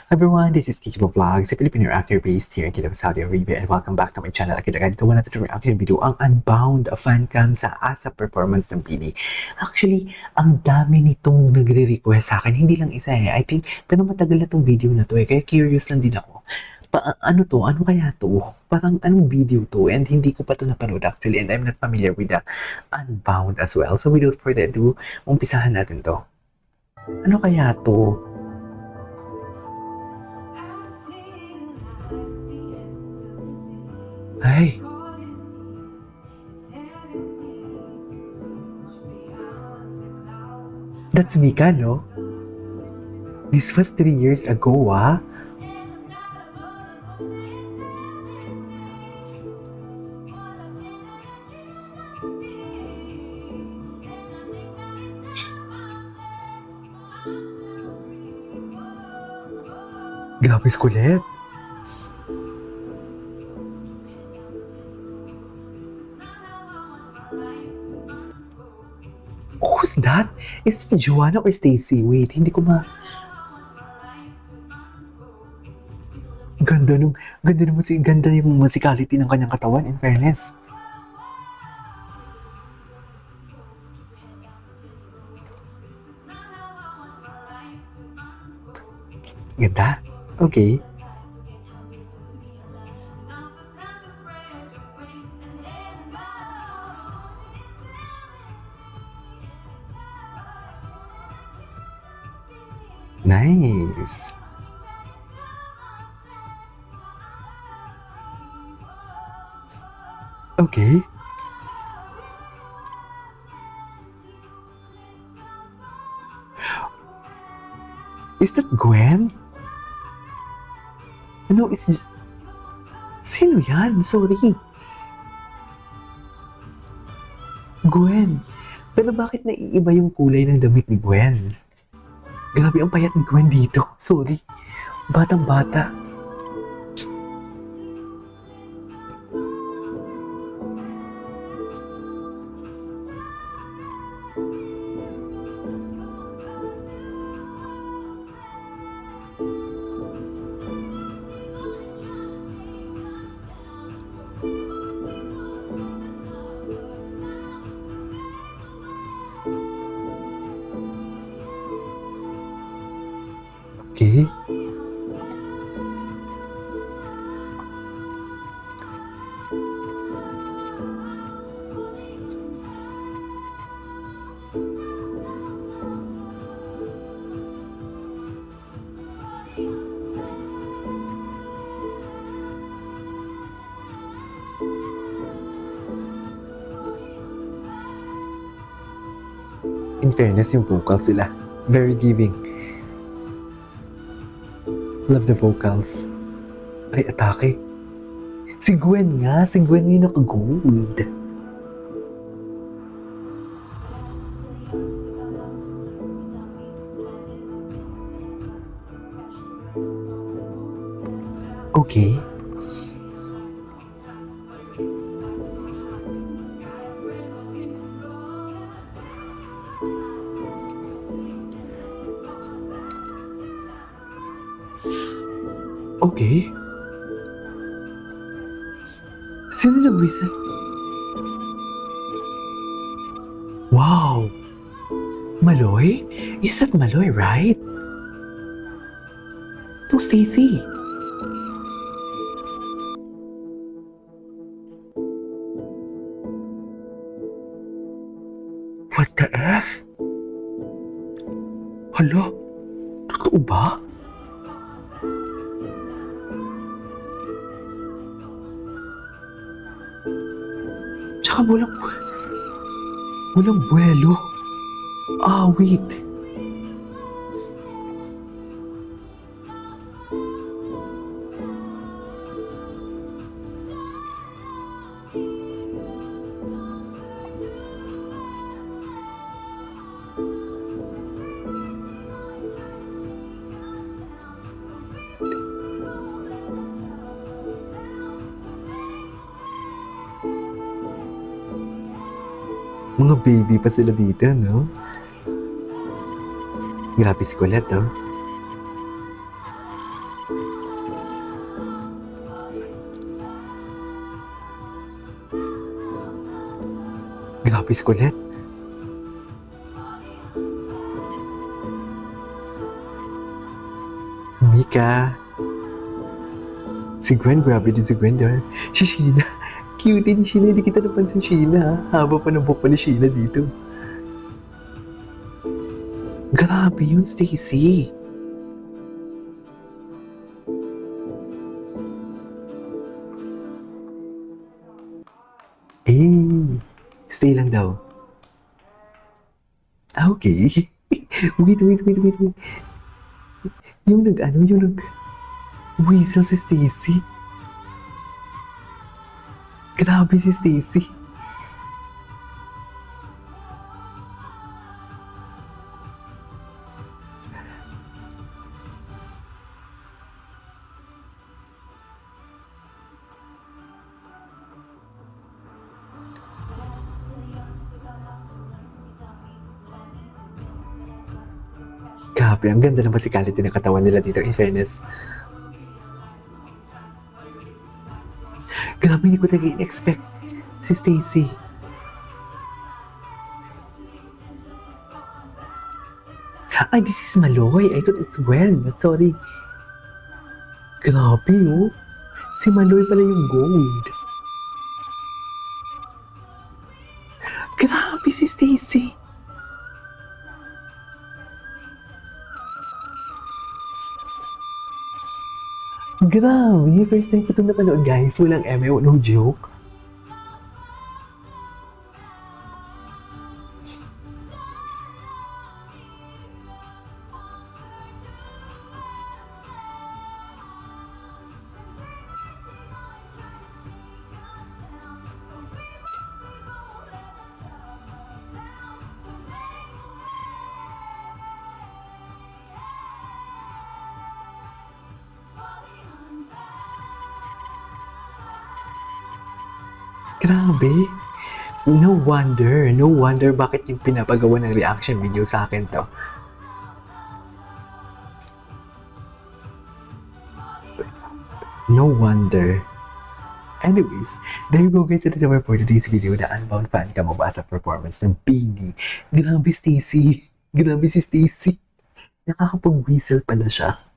Everyone, this is Teachable Vlogs, a Filipino actor based here in Kingdom, Saudi Arabia, and welcome back to my channel. Agad-agad gawa natin itong reaction video, ang Unbound fancam sa ASAP performance ng Pini. Actually, ang dami nitong nagre-request sa akin, hindi lang isa I think, pero matagal na itong video na to kaya curious lang din ako. Ano to? Ano kaya to? Parang anong video to? And hindi ko pa to napanood actually, and I'm not familiar with the Unbound as well. So without further ado, umpisahan natin to. Ano kaya to? Ay! That's Mika, no? This was 3 years ago, ah? Grabe kulit. Who's that? Is it Joanna or Stacy? Wait, hindi ko ma... Ganda yung musicality ng kanyang katawan, in fairness. Ganda? Okay. Nice. Okay. Is that Gwen? No, it's... Sino yan? Sorry. Gwen. Pero bakit naiiba yung kulay ng damit ni Gwen? Grabe ang payat ni Gwen dito. Sorry. Batang-bata. Okay. In fairness, yung vocals sila, very giving. Love the vocals. Ay, atake. Si Gwen nga. Si Gwen yung naka-gold. Okay. Okay. Sino nag-whistle? Wow! Maloy? Is that Maloy, right? To Stacy. What the F? Hala? Totoo ba? Tsaka walang buwelo. Ah, wait. Mga baby pa sila dito, no? Grabe si Colette, oh. Grabe si Colette. Mika. Si Gwen, grabe din si Gwen. Diba? Si Sheena. Cute ni Sheena. Hindi kita napansin Sheena. Haba pa ng buhok pa ni Sheena dito. Grabe yun, Stacy. Eh, stay lang daw. Ah, okay. Wait. Yung whistle si Stacy. Grabe si Stacy. Grabe, ang ganda ng physicality ng katawan nila dito, in fairness. Grabe, hindi ko talaga in-expect si Stacy. Ay, this is Maloy. I thought it's Gwen. Sorry. Grabe, oh. Si Maloy pala yung gold. Grabe si Stacy. Grabe, first time ko itong napanood, guys. Walang ML, no joke. Grabe. No wonder bakit yung pinapagawa ng reaction video sa akin to. No wonder. Anyways, there you go guys. Ito naman for today's video na Unbound fan ka mabasa performance ng Beanie. Grabe Stacy. Grabe si Stacy. Nakakapag-whistle pala siya.